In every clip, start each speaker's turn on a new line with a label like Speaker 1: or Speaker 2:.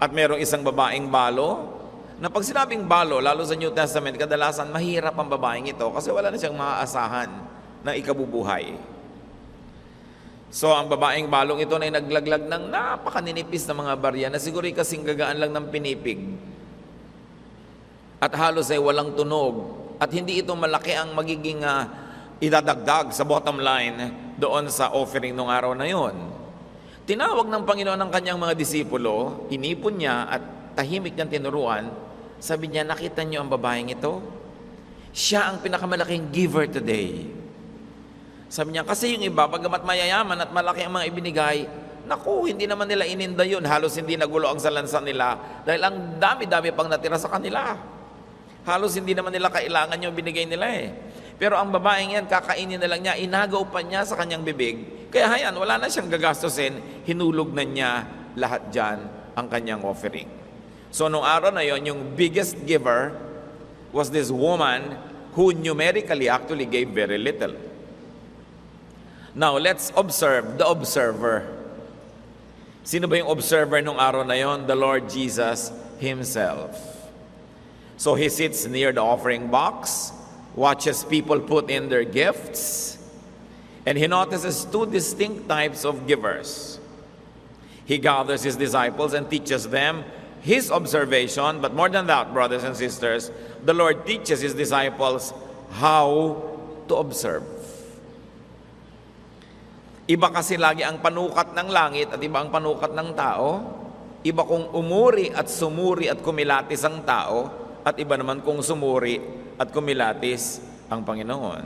Speaker 1: At merong isang babaeng balo, na pag sinabing balo, lalo sa New Testament, kadalasan mahirap ang babaeng ito kasi wala na siyang maaasahan na ikabubuhay. So ang babaeng balong ito na naglaglag ng napakaninipis na mga barya na siguro kasing gagaan lang ng pinipig. At halos ay walang tunog. At hindi ito malaki ang magiging idadagdag sa bottom line doon sa offering ng araw na yon. Tinawag ng Panginoon ng kanyang mga disipulo, inipon niya at tahimik niyang tinuruan. Sabi niya, nakita niyo ang babaeng ito? Siya ang pinakamalaking giver today. Sabi niya, kasi yung iba, pagamat mayayaman at malaki ang mga ibinigay, naku, hindi naman nila ininda yun. Halos hindi nagulo ang salansan nila dahil ang dami-dami pang natira sa kanila. Halos hindi naman nila kailangan yung binigay nila eh. Pero ang babaeng yan, kakainin na lang niya, inagaw pa niya sa kanyang bibig. Kaya hayan, wala na siyang gagastusin, hinulog na niya lahat dyan ang kanyang offering. So nung araw na yon, yung biggest giver was this woman who numerically actually gave very little. Now, let's observe the observer. Sino ba yung observer nung araw na yon? The Lord Jesus Himself. So He sits near the offering box, watches people put in their gifts, and He notices two distinct types of givers. He gathers His disciples and teaches them His observation, but more than that, brothers and sisters, the Lord teaches His disciples how to observe. Iba kasi lagi ang panukat ng langit at iba ang panukat ng tao. Iba kung umuri at sumuri at kumilatis ang tao at iba naman kung sumuri at kumilatis ang Panginoon.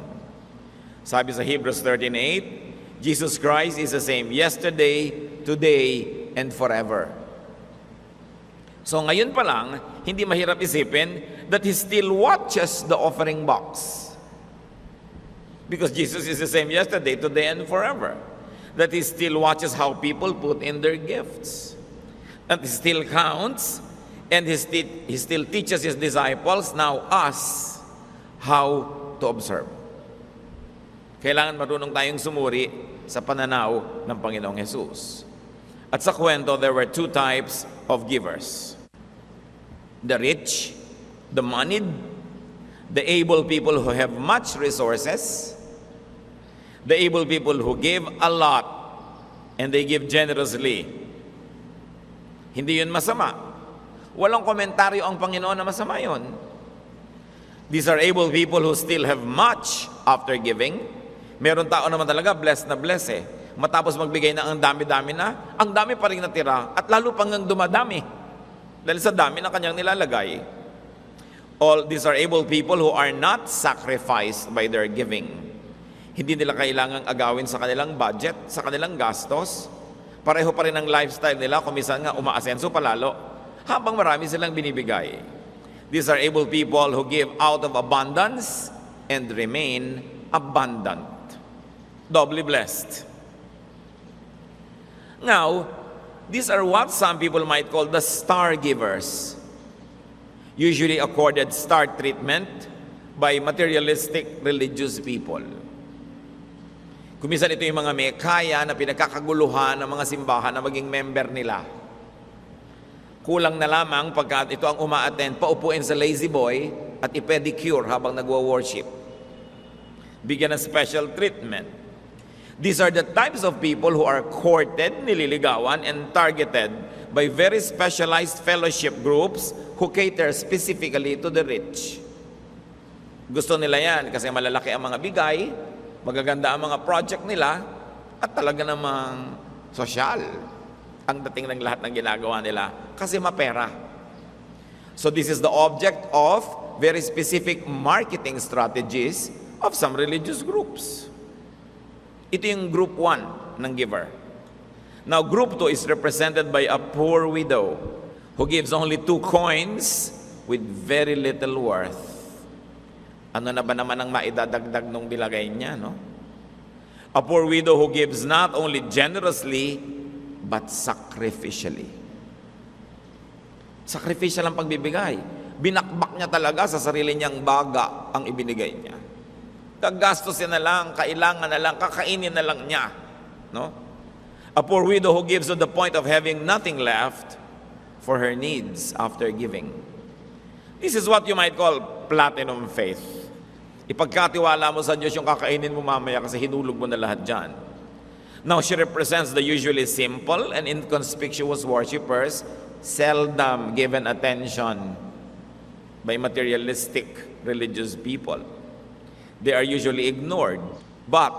Speaker 1: Sabi sa Hebrews 13:8, Jesus Christ is the same yesterday, today, and forever. So ngayon pa lang, hindi mahirap isipin that He still watches the offering box. Because Jesus is the same yesterday, today, and forever. That He still watches how people put in their gifts. That He still counts, and He still teaches His disciples, now us, how to observe. Kailangan marunong tayong sumuri sa pananaw ng Panginoong Jesus. At sa kwento, there were two types of givers. The rich, the moneyed, the able people who have much resources, the able people who give a lot and they give generously. Hindi yun masama. Walang komentaryo ang Panginoon na masama yun. These are able people who still have much after giving. Meron tao naman talaga blessed na blessed eh. Matapos magbigay na ang dami-dami na, ang dami pa rin natira at lalo pang dumadami. Dahil sa dami na kanyang nilalagay. All these are able people who are not sacrificed by their giving. Hindi nila kailangang agawin sa kanilang budget, sa kanilang gastos. Pareho pa rin ang lifestyle nila, kung minsan nga umaasenso palalo, habang marami silang binibigay. These are able people who give out of abundance and remain abundant. Doubly blessed. Now, these are what some people might call the star givers, usually accorded star treatment by materialistic religious people. Kuminsan ito yung mga may kaya na pinagkakaguluhan ng mga simbahan na maging member nila. Kulang na lamang pagkat ito ang uma-attend, paupuin sa lazy boy at i-pedicure habang nagwo-worship. Bigyan ng special treatment. These are the types of people who are courted, nililigawan, and targeted by very specialized fellowship groups who cater specifically to the rich. Gusto nila yan kasi malalaki ang mga bigay, magaganda ang mga project nila, at talaga namang sosyal ang dating ng lahat ng ginagawa nila kasi mapera. So this is the object of very specific marketing strategies of some religious groups. Ito yung group 1 ng giver. Now, group 2 is represented by a poor widow who gives only 2 coins with very little worth. Ano na ba naman ang maidadagdag nung bilagay niya, no? A poor widow who gives not only generously, but sacrificially. Sacrificial ang pagbibigay. Binakbak niya talaga sa sarili niyang baga ang ibinigay niya. Kagastusin na lang, kailangan na lang, kakainin na lang niya. No? A poor widow who gives to the point of having nothing left for her needs after giving. This is what you might call platinum faith. Ipagkatiwala mo sa Diyos yung kakainin mo mamaya kasi hinulog mo na lahat dyan. Now, she represents the usually simple and inconspicuous worshipers, seldom given attention by materialistic religious people. They are usually ignored, but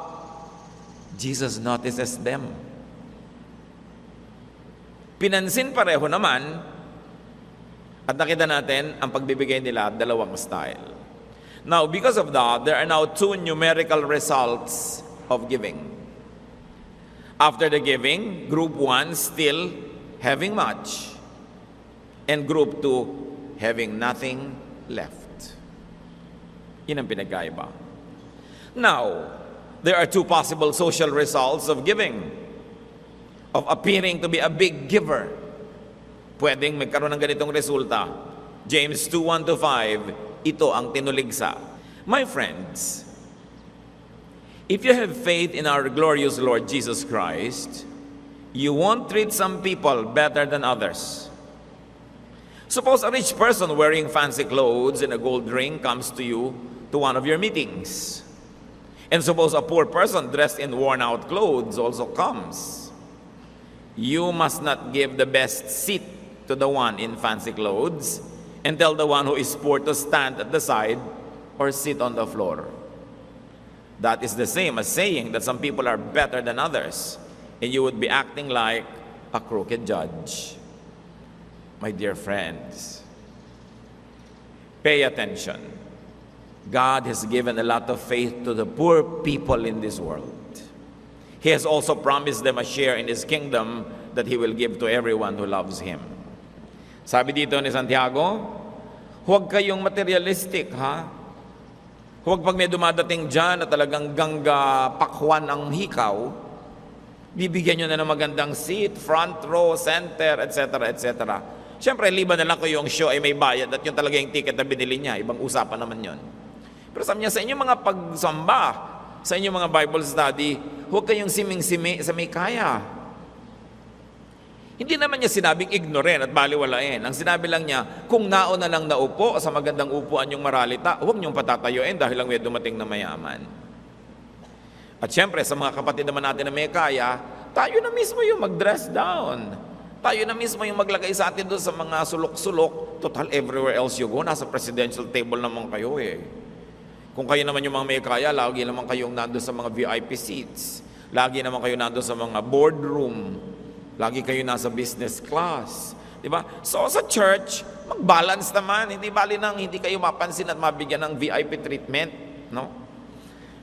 Speaker 1: Jesus notices them. Pinansin pareho naman at nakita natin ang pagbibigay nila dalawang style. Now, because of that, there are now two numerical results of giving. After the giving, group 1 still having much, and group 2 having nothing left. Yun ang pinagkaiba. Now, there are two possible social results of giving, of appearing to be a big giver. Pwedeng magkaroon ng ganitong resulta. James 2:1-5, ito ang tinuligsa. My friends, if you have faith in our glorious Lord Jesus Christ, you won't treat some people better than others. Suppose a rich person wearing fancy clothes and a gold ring comes to you to one of your meetings. And suppose a poor person dressed in worn-out clothes also comes. You must not give the best seat to the one in fancy clothes and tell the one who is poor to stand at the side or sit on the floor. That is the same as saying that some people are better than others, and you would be acting like a crooked judge. My dear friends, pay attention. God has given a lot of faith to the poor people in this world. He has also promised them a share in His kingdom that He will give to everyone who loves Him. Sabi dito ni Santiago, huwag kayong materialistic, ha? Huwag pag may dumadating dyan na talagang gangga pakwan ang hikaw, bibigyan nyo na ng magandang seat, front row, center, etc., etc. Siyempre, liban na lang ko yung show ay may bayad at yung talaga yung ticket na binili niya. Ibang usapan naman yon. Pero sabi niya, sa inyong mga pagsamba, sa inyong mga Bible study, huwag kayong siming-simi sa may kaya. Hindi naman niya sinabing ignorin at baliwalain. Ang sinabi lang niya, kung nauna lang naupo sa magandang upuan yung maralita, huwag niyong patatayuin dahil lang may dumating na mayaman. At syempre, sa mga kapatid naman natin na may kaya, tayo na mismo yung mag-dress down. Tayo na mismo yung maglagay sa atin doon sa mga sulok-sulok. Total, everywhere else you go, nasa presidential table naman kayo eh. Kung kayo naman yung mga may kaya, lagi naman kayong nandun sa mga VIP seats. Lagi naman kayo nandun sa mga boardroom. Lagi kayo nasa business class. Diba? So sa church, mag-balance naman. Hindi bali nang hindi kayo mapansin at mabigyan ng VIP treatment. No?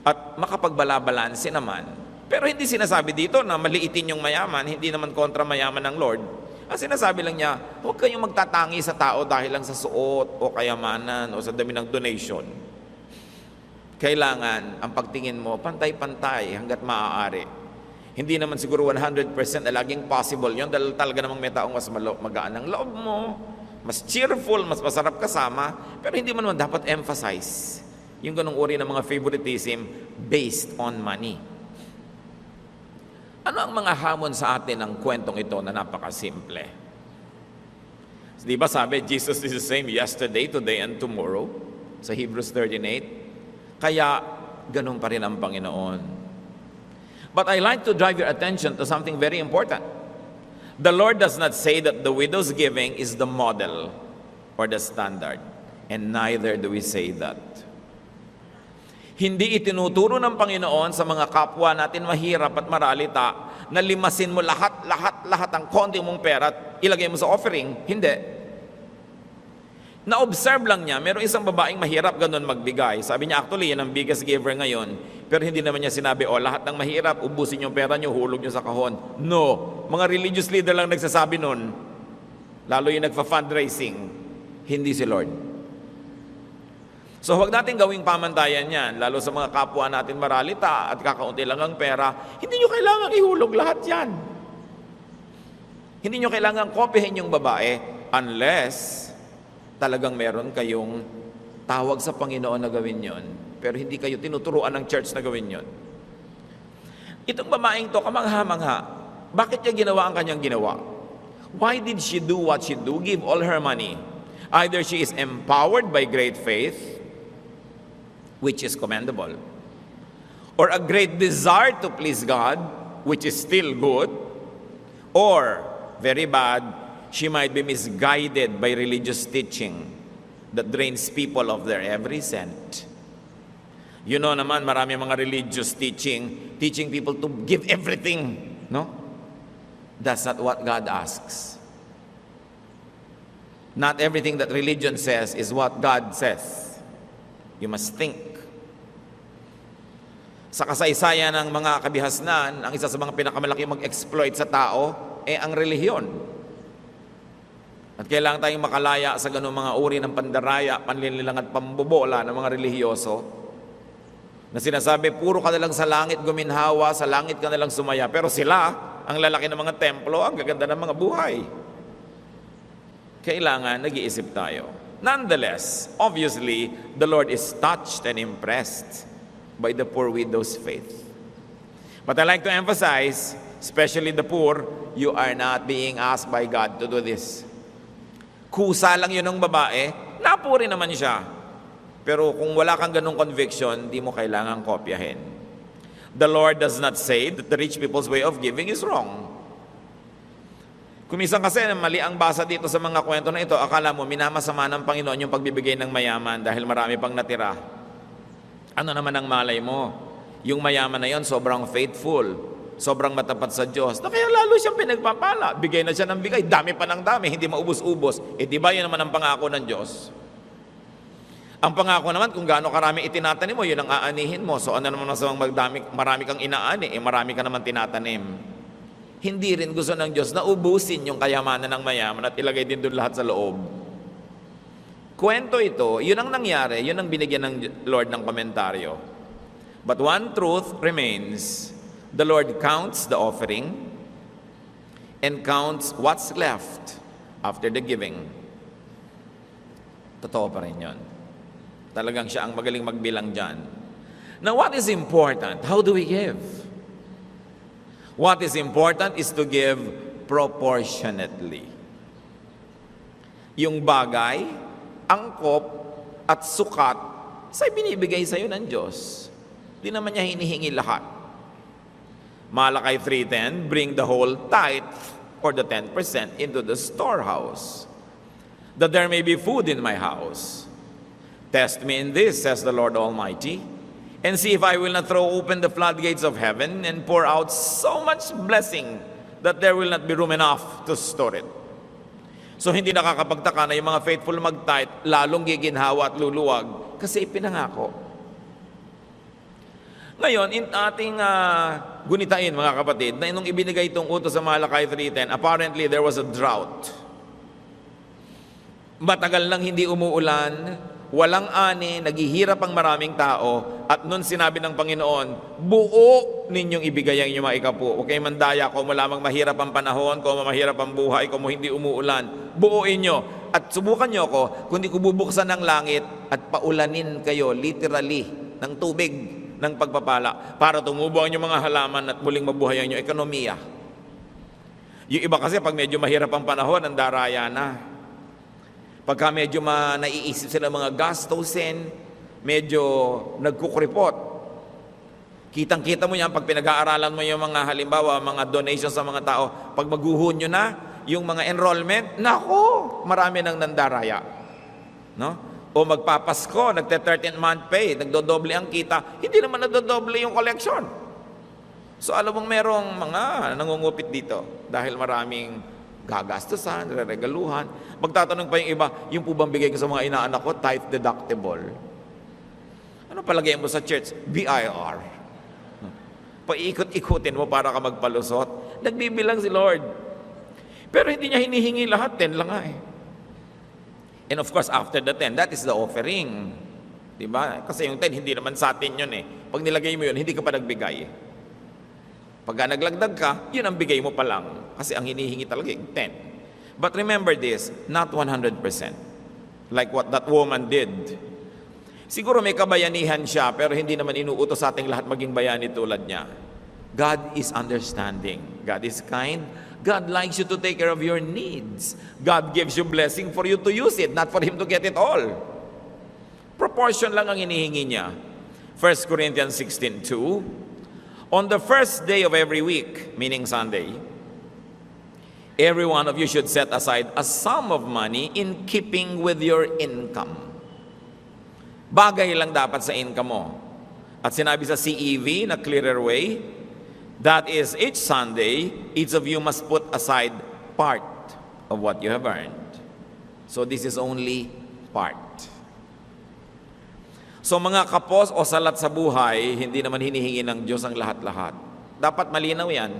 Speaker 1: At makapagbala-balanse naman. Pero hindi sinasabi dito na maliitin yung mayaman, hindi naman kontra mayaman ng Lord. Ang sinasabi lang niya, huwag kayong magtatangi sa tao dahil lang sa suot o kayamanan o sa dami ng donation. Kailangan ang pagtingin mo, pantay-pantay hanggat maaari. Hindi naman siguro 100% na laging possible yon dahil talaga namang may taong mas magaan ang loob mo, mas cheerful, mas masarap kasama, pero hindi mo naman dapat emphasize yung ganung uri ng mga favoritism based on money. Ano ang mga hamon sa atin ng kwentong ito na napakasimple? Di ba sabi, Jesus is the same yesterday, today, and tomorrow? Sa Hebrews 13:8. Kaya, ganun pa rin ang Panginoon. But I like to drive your attention to something very important. The Lord does not say that the widow's giving is the model or the standard. And neither do we say that. Hindi itinuturo ng Panginoon sa mga kapwa natin mahirap at maralita na limasin mo lahat ang konti mong pera at ilagay mo sa offering. Hindi. Na-observe lang niya, meron isang babaeng mahirap ganun magbigay. Sabi niya, actually, yan ang biggest giver ngayon. Pero hindi naman niya sinabi, lahat ng mahirap, ubusin yung pera niyo, hulog niyo sa kahon. No, mga religious leader lang nagsasabi nun. Lalo yung nagfa-fundraising. Hindi si Lord. So, huwag natin gawing pamantayan yan, lalo sa mga kapwa natin maralita at kakaunti lang ang pera. Hindi niyo kailangan ihulog lahat yan. Hindi niyo kailangan kopyahin yung babae unless talagang meron kayong tawag sa Panginoon na gawin yon, pero hindi kayo tinuturuan ng church na gawin yon. Itong babaeng to, kamangha-mangha, bakit niya ginawa ang kanyang ginawa? Why did she do what she do? Give all her money. Either she is empowered by great faith, which is commendable, or a great desire to please God, which is still good, or, very bad, she might be misguided by religious teaching that drains people of their every cent. You know naman, marami mga religious teaching people to give everything, no? That's not what God asks. Not everything that religion says is what God says. You must think. Sa kasaysayan ng mga kabihasnan, ang isa sa mga pinakamalaki mag-exploit sa tao ay ang relihiyon. At kailangan tayong makalaya sa ganung mga uri ng pandaraya, panlililang at pambobola ng mga relihiyoso na sinasabi, puro ka na lang sa langit guminhawa, sa langit ka na lang sumaya. Pero sila, ang lalaki ng mga templo, ang gaganda ng mga buhay. Kailangan nag-iisip tayo. Nonetheless, obviously, the Lord is touched and impressed by the poor widow's faith. But I like to emphasize, especially the poor, you are not being asked by God to do this. Kusa lang yun ng babae, napuri naman siya. Pero kung wala kang ganung conviction, di mo kailangang kopyahin. The Lord does not say that the rich people's way of giving is wrong. Kuminsan kasi mali ang basa dito sa mga kwento na ito, akala mo minamasama ng Panginoon yung pagbibigay ng mayaman dahil marami pang natira. Ano naman ang malay mo? Yung mayaman na yon sobrang faithful, sobrang matapat sa Diyos, na kaya lalo siyang pinagpapala. Bigay na siya ng bigay, dami pa ng dami, hindi maubos-ubos. Di ba yun naman ang pangako ng Diyos? Ang pangako naman, kung gaano karami itinatanim mo, yun ang aanihin mo. So ano naman sa marami kang inaani, marami ka naman tinatanim. Hindi rin gusto ng Diyos na ubusin yung kayamanan ng mayaman at ilagay din doon lahat sa loob. Kwento ito, yun ang nangyari, yun ang binigyan ng Lord ng komentaryo. But one truth remains, the Lord counts the offering and counts what's left after the giving. Totoo pa rin yun. Talagang siya ang magaling magbilang dyan. Now, what is important? How do we give? What is important is to give proportionately. Yung bagay, angkop, at sukat, say binibigay sa'yo ng Diyos. Di naman niya hinihingi lahat. Malakay 3:10, bring the whole tithe, or the 10% into the storehouse, that there may be food in my house. Test me in this, says the Lord Almighty, and see if I will not throw open the floodgates of heaven and pour out so much blessing that there will not be room enough to store it. So hindi nakakapagtaka na yung mga faithful mag-tithe, lalong giginhawa at luluwag kasi ipinangako. Ngayon, in ating gunitain mga kapatid, na nung ibinigay itong utos sa Malakay 3:10, apparently there was a drought. Matagal nang hindi umuulan, walang ani, naghihirap ang maraming tao, at nun sinabi ng Panginoon, buo ninyong ibigay ang inyong mga ikapu. Okay, mandaya, kung malamang mahirap ang panahon, kung mahirap ang buhay, kung hindi umuulan, buuin nyo. At subukan nyo ako, kundi ko bubuksan ng langit at paulanin kayo, literally, ng tubig, ng pagpapala, para tumubo ang inyong mga halaman at muling mabuhay ang inyong ekonomiya. Yung iba kasi, pag medyo mahirap ang panahon, ang daraya na. Pagka medyo naiisip sila mga gastusin, medyo nagkukuripot. Kitang-kita mo yan pag pinag-aaralan mo yung mga halimbawa, mga donations sa mga tao. Pag maguhon nyo na, yung mga enrollment, nako, marami nang nandaraya. No? O magpapasko, nagte-13th month pay, nagdodoble ang kita, hindi naman nagdodoble yung collection. So alam mong merong mga nangungupit dito dahil maraming gagastusan, regaluhan. Magtatanong pa yung iba, yung po bang bigay ko sa mga inaanak ko, tithe deductible. Ano palagay mo sa church? BIR. Paikot-ikutin mo para ka magpalusot. Nagbibilang si Lord. Pero hindi niya hinihingi lahat, 10 lang nga eh. And of course, after the 10, that is the offering. Diba? Kasi yung 10, hindi naman sa atin yun eh. Pag nilagay mo yun, hindi ka pa nagbigay eh. Pagka naglagdag ka, yun ang bigay mo pa lang. Kasi ang hinihingi talaga yung 10. But remember this, not 100%. Like what that woman did. Siguro may kabayanihan siya, pero hindi naman inuutos sa ating lahat maging bayani tulad niya. God is understanding. God is kind. God likes you to take care of your needs. God gives you blessing for you to use it, not for Him to get it all. Proportion lang ang hinihingi niya. 1 Corinthians 16:2, on the first day of every week, meaning Sunday, every one of you should set aside a sum of money in keeping with your income. Bagay lang dapat sa income mo. At sinabi sa CEV na clearer way, that is, each Sunday, each of you must put aside part of what you have earned. So this is only part. So mga kapos o salat sa buhay, hindi naman hinihingi ng Diyos ang lahat-lahat. Dapat malinaw yan.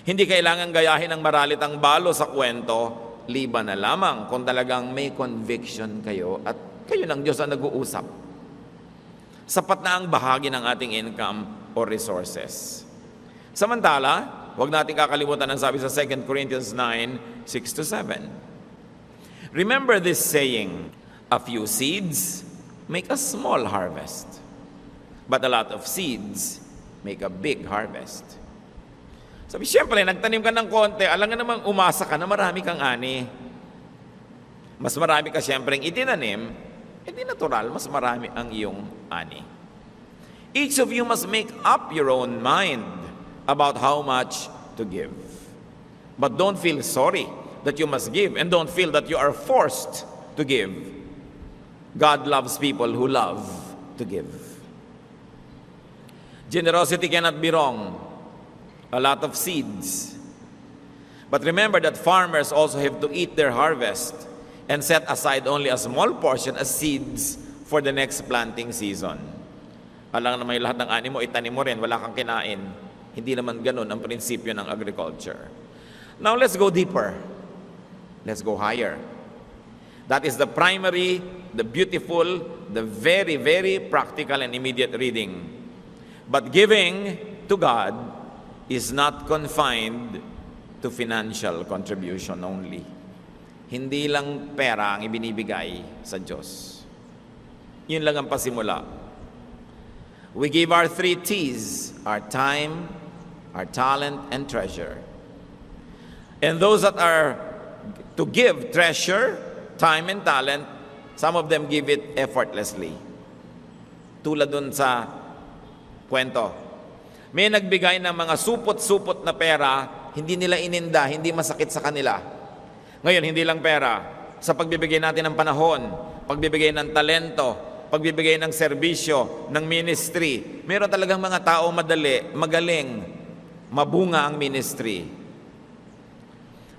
Speaker 1: Hindi kailangan gayahin ng maralitang balo sa kwento, liban na lamang kung talagang may conviction kayo at kayo ng Diyos ang nag-uusap. Sapat na ang bahagi ng ating income or resources. Samantala, huwag natin kakalimutan ang sabi sa 2 Corinthians 9:6-7. Remember this saying, a few seeds make a small harvest, but a lot of seeds make a big harvest. Sabi, siyempre, nagtanim ka ng konti, alam nga naman umasa ka na marami kang ani. Mas marami ka siyempre itinanim, hindi natural, mas marami ang iyong ani. Each of you must make up your own mind about how much to give. But don't feel sorry that you must give, and don't feel that you are forced to give. God loves people who love to give. Generosity cannot be wrong. A lot of seeds. But remember that farmers also have to eat their harvest and set aside only a small portion as seeds for the next planting season. Alam naman yung lahat ng ani mo, itanim mo rin, wala kang kinain. Hindi naman ganun ang prinsipyo ng agriculture. Now let's go deeper. Let's go higher. That is the primary, the beautiful, the very, very practical and immediate reading. But giving to God is not confined to financial contribution only. Hindi lang pera ang ibinibigay sa Diyos. Yun lang ang pasimula. We give our 3 T's, our time, our talent, and treasure. And those that are to give treasure, time, and talent, some of them give it effortlessly. Tulad dun sa kwento. May nagbigay ng mga supot-supot na pera, hindi nila ininda, hindi masakit sa kanila. Ngayon, hindi lang pera. Sa pagbibigay natin ng panahon, pagbibigay ng talento, pagbibigay ng serbisyo, ng ministry, meron talagang mga tao magaling, mabunga ang ministry.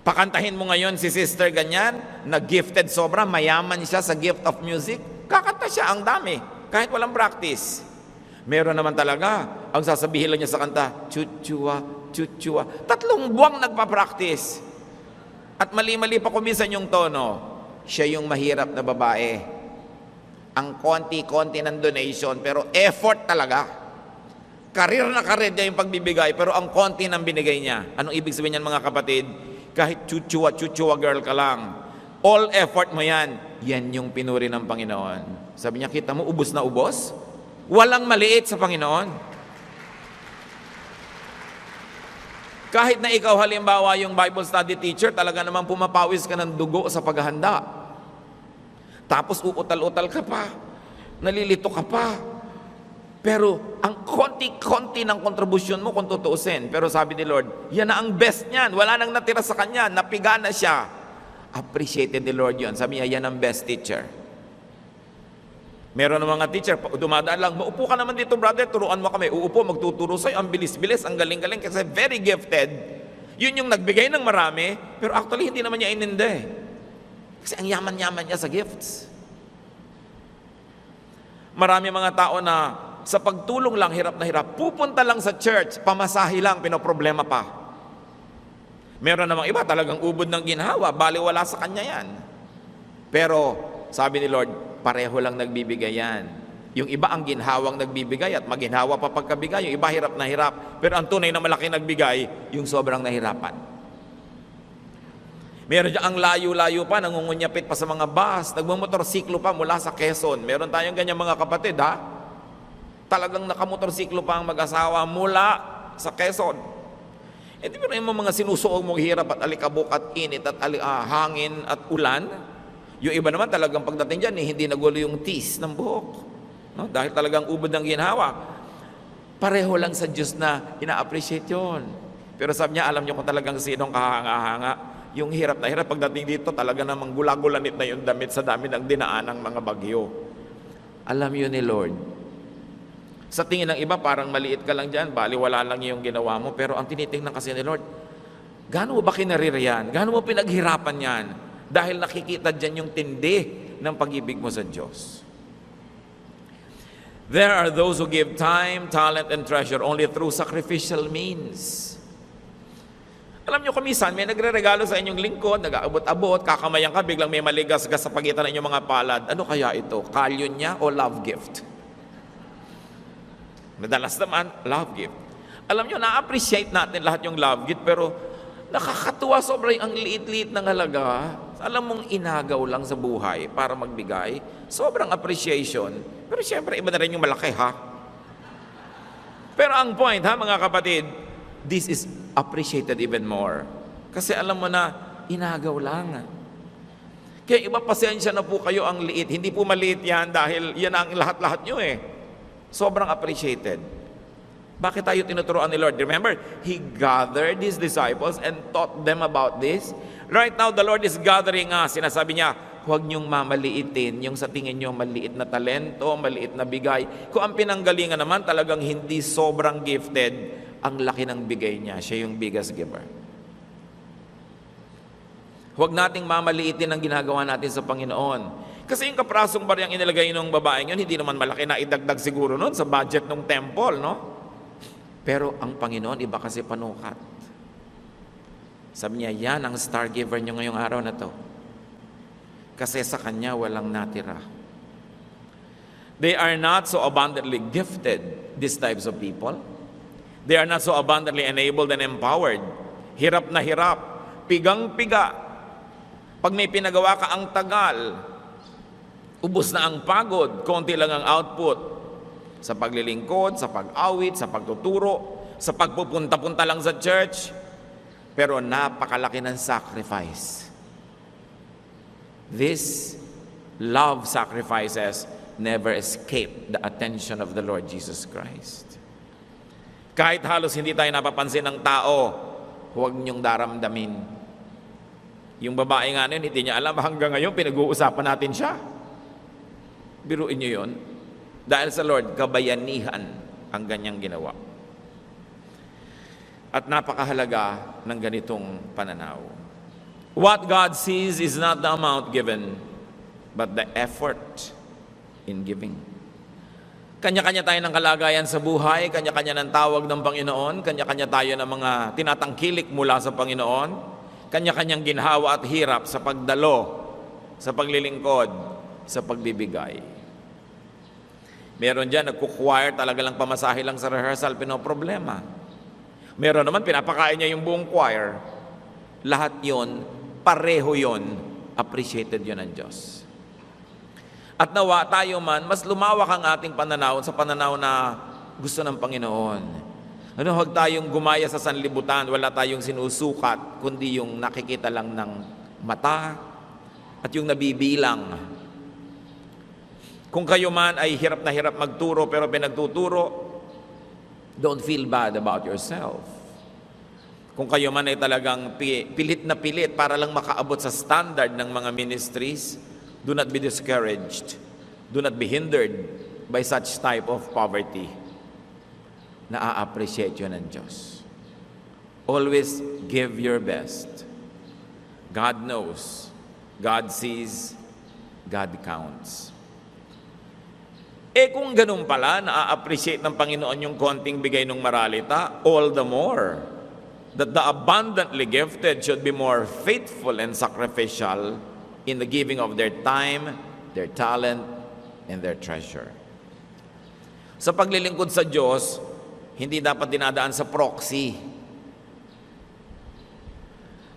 Speaker 1: Pakantahin mo ngayon si sister ganyan, na gifted sobra, mayaman siya sa gift of music, kakanta siya ang dami, kahit walang practice. Meron naman talaga, ang sasabihin lang niya sa kanta, chuchua, chuchua. 3 buwang nagpa-practice. At mali-mali pa kumisan yung tono. Siya yung mahirap na babae. Ang konti-konti ng donation, pero effort talaga. Karir na karir niya yung pagbibigay, pero ang konti ng binigay niya. Anong ibig sabihin niyan mga kapatid? Kahit chuchua girl ka lang, all effort mo yan. Yan yung pinuri ng Panginoon. Sabi niya, kita mo, ubos na ubos? Walang maliit sa Panginoon. Kahit na ikaw halimbawa yung Bible study teacher, talaga namang pumapawis ka ng dugo sa paghahanda. Tapos uutal-utal ka pa, nalilito ka pa. Pero ang konti-konti ng kontribusyon mo kung tutuusin. Pero sabi ni Lord, yan na ang best niyan. Wala nang natira sa kanya, napiga na siya. Appreciated ni Lord yun. Sabi niya, yan ang best teacher. Meron ng mga teacher, dumadaan lang, maupo ka naman dito brother, turuan mo kami. Uupo, magtuturo sa'yo, ang bilis-bilis, ang galing-galing, kasi very gifted. Yun yung nagbigay ng marami, pero actually hindi naman niya ininde. Kasi ang yaman-yaman niya sa gifts. Marami mga tao na sa pagtulong lang, hirap na hirap. Pupunta lang sa church, pamasahe lang, pinoproblema pa. Meron namang iba, talagang ubod ng ginhawa, baliwala sa kanya yan. Pero, sabi ni Lord, pareho lang nagbibigay yan. Yung iba ang ginhawang nagbibigay at maginhawa pa pagkabigay. Yung iba hirap na hirap. Pero ang tunay na malaki nagbigay, yung sobrang nahirapan. Meron dyan ang layo-layo pa, nangungunyapit pa sa mga bus, nagmumotorsiklo pa mula sa Quezon. Meron tayong ganyan mga kapatid, ha? Talagang nakamotorsiklo pa ang mag-asawa mula sa Quezon. di ba yung mga sinusuong mong hirap at alikabok at init at hangin at ulan? Yung iba naman talagang pagdating dyan, hindi nagulo yung tis ng buhok. No? Dahil talagang ubod ng ginhawa. Pareho lang sa Diyos na ina-appreciate yun. Pero sabi niya, alam niyo kung talagang sinong kahanga-hanga. Yung hirap na hirap, pagdating dito, talaga namang gulagulanit na yung damit sa dami ng dinaan ng mga bagyo. Alam yun ni Lord. Sa tingin ng iba, parang maliit ka lang dyan, baliwala lang yung ginawa mo. Pero ang tinitingnan kasi ni Lord, gaano mo ba kinaririyan? Gaano mo pinaghirapan yan? Dahil nakikita dyan yung tindi ng pag-ibig mo sa Diyos. There are those who give time, talent, and treasure only through sacrificial means. Alam nyo, kumisan, may nagre-regalo sa inyong lingkod, nag-aabot-abot, kakamayan ka, biglang may maligas-gas sa pagitan ng inyong mga palad. Ano kaya ito? Kalyon niya o love gift? Madalas naman, love gift. Alam nyo, na-appreciate natin lahat yung love gift, pero nakakatuwa sobrang ang liit-liit ng halaga. Alam mong inagaw lang sa buhay para magbigay. Sobrang appreciation. Pero siyempre, iba na rin yung malaki, ha? Pero ang point, ha, mga kapatid, this is appreciated even more. Kasi alam mo na, inagaw lang. Kaya iba, pasensya na po kayo ang liit. Hindi po maliit yan dahil yan ang lahat-lahat nyo eh. Sobrang appreciated. Bakit tayo tinuturoan ni Lord? Remember, He gathered His disciples and taught them about this. Right now, the Lord is gathering us. Sinasabi niya, huwag niyong mamaliitin yung sa tingin niyo maliit na talento, maliit na bigay. Kung ang pinanggalingan naman talagang hindi sobrang gifted, ang laki ng bigay niya. Siya yung biggest giver. Huwag nating mamaliitin ang ginagawa natin sa Panginoon. Kasi yung kaprasong bariyang inilagay ng babaeng yun, hindi naman malaki na idagdag siguro nun sa budget ng temple, no? Pero ang Panginoon, iba kasi panukat. Sabi niya, yan ang star giver niyo ngayong araw na to. Kasi sa Kanya walang natira. They are not so abundantly gifted, these types of people. They are not so abundantly enabled and empowered. Hirap na hirap, pigang-piga. Pag may pinagawa ka ang tagal, ubos na ang pagod, konti lang ang output. Sa paglilingkod, sa pag-awit, sa pagtuturo, sa pagpupunta-punta lang sa church. Pero napakalaki ng sacrifice. These love sacrifices never escape the attention of the Lord Jesus Christ. Kahit halos hindi tayo napapansin ng tao, huwag niyong daramdamin. Yung babae nga nun, hindi niya alam, hanggang ngayon pinag-uusapan natin siya. Biruin niyo yun. Dahil sa Lord, kabayanihan ang ganyang ginawa. At napakahalaga ng ganitong pananaw. What God sees is not the amount given, but the effort in giving. Kanya-kanya tayo ng kalagayan sa buhay, kanya-kanya ng tawag ng Panginoon, kanya-kanya tayo ng mga tinatangkilik mula sa Panginoon, kanya-kanyang ginhawa at hirap sa pagdalo, sa paglilingkod, sa pagbibigay. Meron dyan, nagkukwire, talaga lang pamasahe lang sa rehearsal, pinoproblema. Meron naman, pinapakain niya yung buong choir. Lahat yon, pareho yon, appreciated yon ng Diyos. At nawa tayo man, mas lumawak ang ating pananaw sa pananaw na gusto ng Panginoon. Ano, huwag tayong gumaya sa sanlibutan, wala tayong sinusukat, kundi yung nakikita lang ng mata at yung nabibilang. Kung kayo man ay hirap na hirap magturo pero pinagtuturo, don't feel bad about yourself. Kung kayo man ay talagang pilit na pilit para lang makaabot sa standard ng mga ministries, do not be discouraged. Do not be hindered by such type of poverty. Na-appreciate yun ng Diyos. Always give your best. God knows. God sees. God counts. Kung ganun pala, na-appreciate ng Panginoon yung konting bigay ng maralita, all the more that the abundantly gifted should be more faithful and sacrificial in the giving of their time, their talent, and their treasure. Sa paglilingkod sa Diyos, hindi dapat dinadaan sa proxy.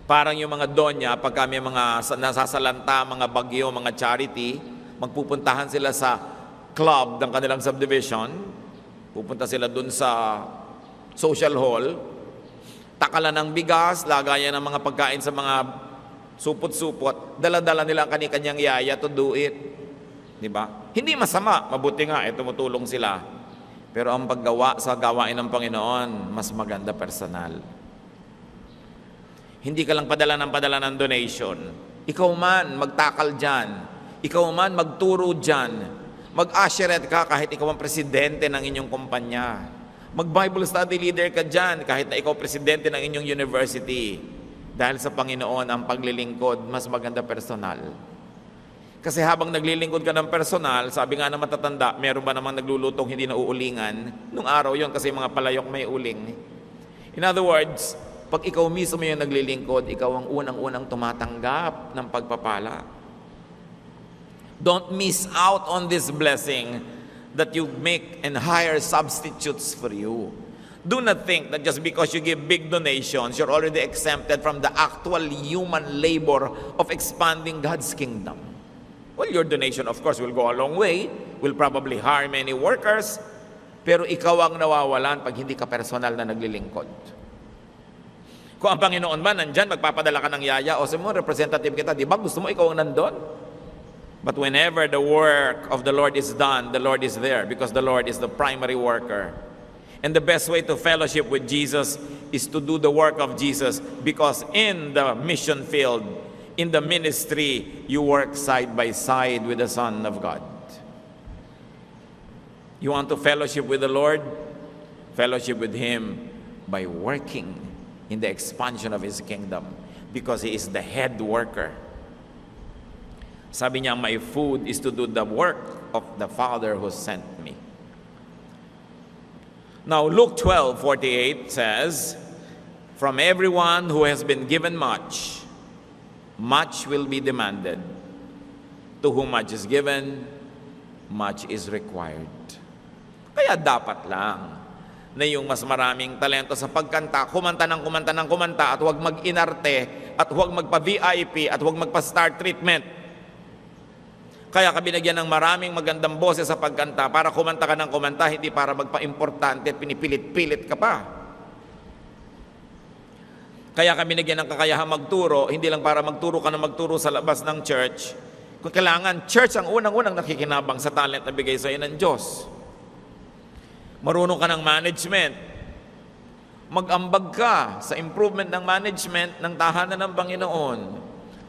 Speaker 1: Parang yung mga donya, pagka may mga nasasalanta, mga bagyo, mga charity, magpupuntahan sila sa club ng kanilang subdivision, pupunta sila dun sa social hall, takalan ng bigas, lagayan ng mga pagkain sa mga supot-supot, dala-dala nila ang kani-kanyang yaya to do it. Di ba? Hindi masama, mabuti nga, tumutulong sila. Pero ang paggawa sa gawain ng Panginoon, mas maganda personal. Hindi ka lang padala ng donation. Ikaw man, magtakal dyan. Ikaw man, magturo dyan. Mag-usherette ka kahit ikaw ang presidente ng inyong kumpanya. Mag-Bible study leader ka dyan kahit na ikaw presidente ng inyong university. Dahil sa Panginoon, ang paglilingkod, mas maganda personal. Kasi habang naglilingkod ka ng personal, sabi nga na matatanda, meron ba namang naglulutong hindi na uulingan? Nung araw yon kasi mga palayok may uling. In other words, pag ikaw mismo yung naglilingkod, ikaw ang unang-unang tumatanggap ng pagpapala. Don't miss out on this blessing that you make and hire substitutes for you. Do not think that just because you give big donations, you're already exempted from the actual human labor of expanding God's kingdom. Well, your donation, of course, will go a long way. Will probably hire many workers. Pero ikaw ang nawawalan pag hindi ka personal na naglilingkod. Kung ang Panginoon ba nandyan, magpapadala ka ng yaya, o mo, representative kita, di ba gusto mo ikaw ang nandun? But whenever the work of the Lord is done, the Lord is there because the Lord is the primary worker. And the best way to fellowship with Jesus is to do the work of Jesus because in the mission field, in the ministry, you work side by side with the Son of God. You want to fellowship with the Lord? Fellowship with Him by working in the expansion of His kingdom because He is the head worker. Sabi niya, my food is to do the work of the Father who sent me. Now, Luke 12:48 says, from everyone who has been given much, much will be demanded. To whom much is given, much is required. Kaya dapat lang na yung mas maraming talento sa pagkanta, kumanta at huwag mag-inarte, at huwag magpa-VIP, at huwag magpa-star treatment. Kaya ka binagyan ng maraming magandang boses sa pagkanta para kumanta ka ng kumanta, hindi para magpa-importante at pinipilit-pilit ka pa. Kaya kami binigyan ng kakayahang magturo, hindi lang para magturo ka na magturo sa labas ng church. Kung kailangan, church ang unang-unang nakikinabang sa talent na bigay sa iyo ng Diyos. Marunong ka ng management. Mag-ambag ka sa improvement ng management ng tahanan ng Panginoon.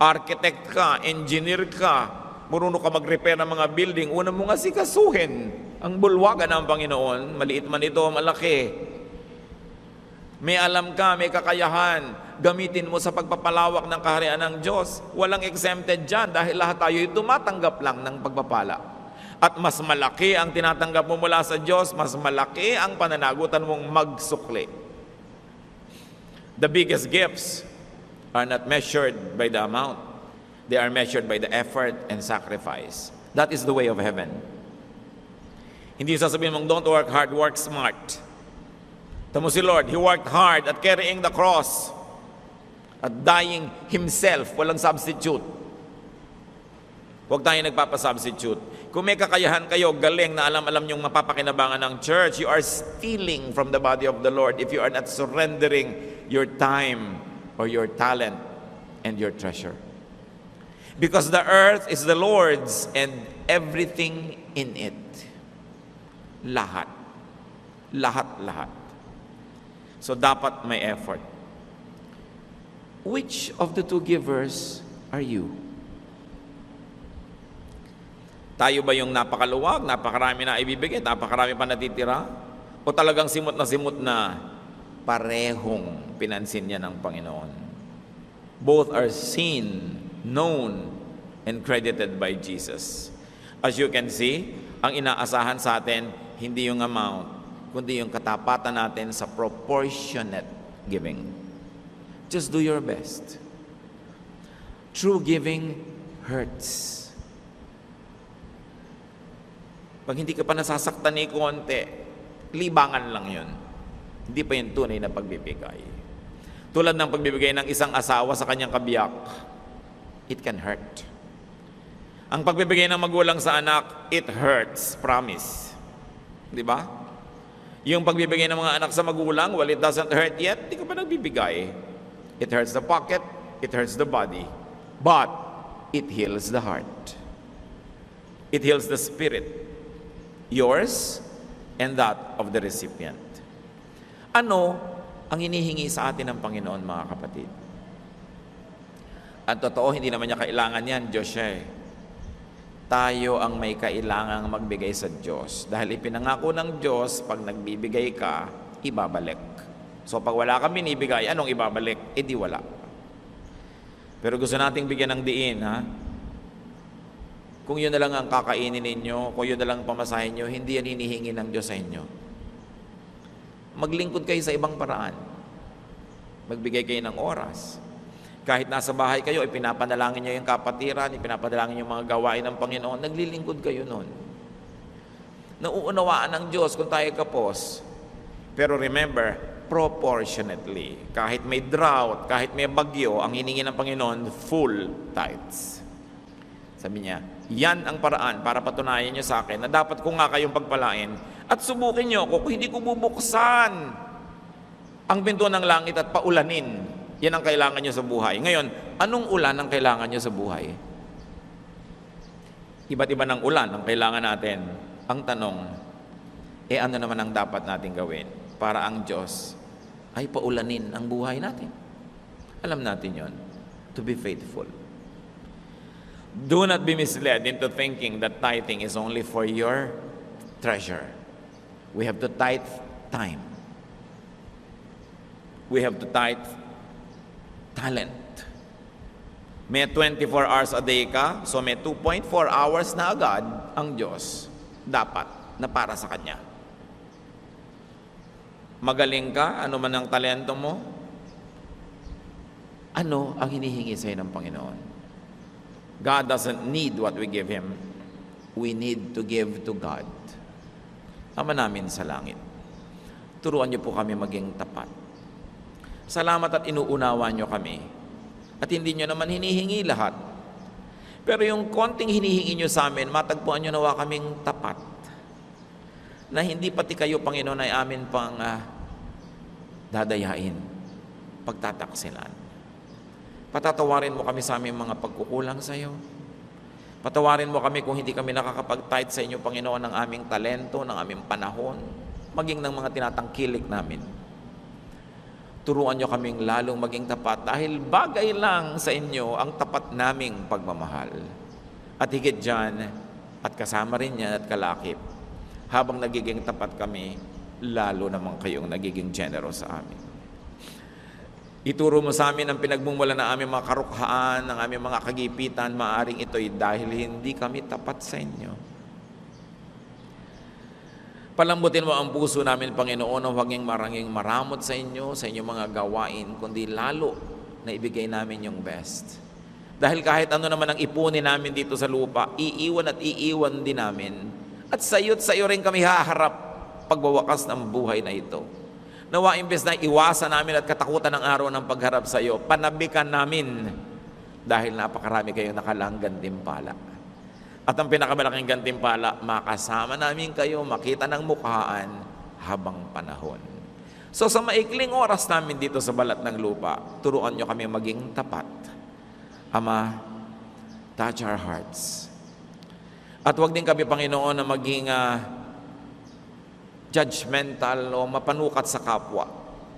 Speaker 1: Architect ka, engineer ka, marunong ka mag-repair ng mga building, una mo nga sikasuhin ang bulwagan ng Panginoon, maliit man ito, malaki. May alam ka, may kakayahan, gamitin mo sa pagpapalawak ng kaharian ng Diyos. Walang exempted dyan dahil lahat tayo ay tumatanggap lang ng pagpapala. At mas malaki ang tinatanggap mo mula sa Diyos, mas malaki ang pananagutan mong magsukli. The biggest gifts are not measured by the amount. They are measured by the effort and sacrifice. That is the way of heaven. Hindi sasabihin mong, don't work hard, work smart. Tamo si Lord, He worked hard at carrying the cross, at dying Himself, walang substitute. Huwag tayo nagpapasubstitute. Kung may kakayahan kayo, galing na alam niyong mapapakinabangan ng church, you are stealing from the body of the Lord if you are not surrendering your time or your talent and your treasure. Because the earth is the Lord's and everything in it. Lahat. Lahat. So dapat may effort. Which of the two givers are you? Tayo ba yung napakaluwag, napakarami na ibibigay, napakarami pa natitira? O talagang simot na parehong pinansin niya ng Panginoon? Both are seen, known, and credited by Jesus. As you can see, ang inaasahan sa atin, hindi yung amount, kundi yung katapatan natin sa proportionate giving. Just do your best. True giving hurts. Pag hindi ka pa nasasaktan ni konti, libangan lang yun. Hindi pa yung tunay na pagbibigay. Tulad ng pagbibigay ng isang asawa sa kanyang kabiyak, it can hurt. Ang pagbibigay ng magulang sa anak, it hurts, promise. Di ba? Yung pagbibigay ng mga anak sa magulang, well, it doesn't hurt yet, di ka pa nagbibigay. It hurts the pocket, it hurts the body, but it heals the heart. It heals the spirit, yours and that of the recipient. Ano ang hinihingi sa atin ng Panginoon, mga kapatid? At totoo, hindi naman niya kailangan yan, Diyos siya eh. Tayo ang may kailangang magbigay sa Diyos. Dahil ipinangako ng Diyos, pag nagbibigay ka, ibabalik. So pag wala kang binibigay, anong ibabalik? Eh di wala. Pero gusto nating bigyan ng diin, ha? Kung yun na lang ang kakainin ninyo, kung yun na lang ang pamasahin nyo, hindi yan hinihingi ng Diyos sa inyo. Maglingkod kayo sa ibang paraan. Magbigay kayo ng oras. Kahit nasa bahay kayo, ipinapanalangin nyo yung kapatiran, ipinapanalangin yung mga gawain ng Panginoon, naglilingkod kayo nun. Nauunawaan ng Diyos kung tayo kapos. Pero remember, proportionately. Kahit may drought, kahit may bagyo, ang hiningi ng Panginoon, full tithes. Sabi niya, yan ang paraan para patunayan nyo sa akin na dapat ko nga kayong pagpalain at subukin nyo ako kung hindi ko bubuksan ang pinto ng langit at paulanin. Yan ang kailangan nyo sa buhay. Ngayon, anong ulan ang kailangan nyo sa buhay? Iba't iba ng ulan ang kailangan natin. Ang tanong, ano naman ang dapat natin gawin para ang Diyos ay paulanin ang buhay natin? Alam natin yon, to be faithful. Do not be misled into thinking that tithing is only for your treasure. We have to tithe time. We have to tithe talent. May 24 hours a day ka, so may 2.4 hours na agad ang Diyos dapat na para sa Kanya. Magaling ka, ano man ang talento mo, ano ang hinihingi sa'yo ng Panginoon? God doesn't need what we give Him. We need to give to God. Ama namin sa langit, turuan niyo po kami maging tapat. Salamat at inuunawa niyo kami. At hindi niyo naman hinihingi lahat. Pero yung konting hinihingi niyo sa amin, matagpuan niyo nawa kaming tapat. Na hindi pati kayo, Panginoon, ay amin pang dadayain, pagtataksilan. Patatawarin mo kami sa aming mga pagkukulang sa iyo. Patawarin mo kami kung hindi kami nakakapag-tithe sa inyo, Panginoon, ng aming talento, ng aming panahon, maging ng mga tinatangkilik namin. Turuan niyo kaming lalong maging tapat dahil bagay lang sa inyo ang tapat naming pagmamahal. At higit dyan, at kasama rin yan at kalakip, habang nagiging tapat kami, lalo naman kayong nagiging generous sa amin. Ituro mo sa amin ang pinagmumula ng aming mga karukhaan, ng aming mga kagipitan, maaring ito'y dahil hindi kami tapat sa inyo. Palambutin mo ang puso namin, Panginoon, huwag yung maranging maramot sa inyo, sa inyong mga gawain, kundi lalo na ibigay namin yung best. Dahil kahit ano naman ang ipunin namin dito sa lupa, iiwan at iiwan din namin. At sa iyo rin kami haharap pagwawakas ng buhay na ito. Nawa imbes na iwasan namin at katakutan ng araw ng pagharap sa iyo, panabikan namin dahil napakarami kayong nakalang gantimpala. At ang pinakamalaking gantimpala, makasama namin kayo, makita ng mukhaan habang panahon. So sa maikling oras namin dito sa balat ng lupa, turuan nyo kami maging tapat. Ama, touch our hearts. At huwag din kami, Panginoon, na maging judgmental o mapanukat sa kapwa.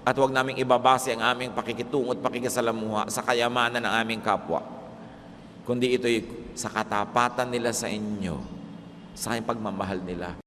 Speaker 1: At huwag naming ibabase ang aming pakikitungo at pakikisalamuha sa kayamanan ng aming kapwa. Kundi ito'y sa katapatan nila sa inyo, sa pagmamahal nila.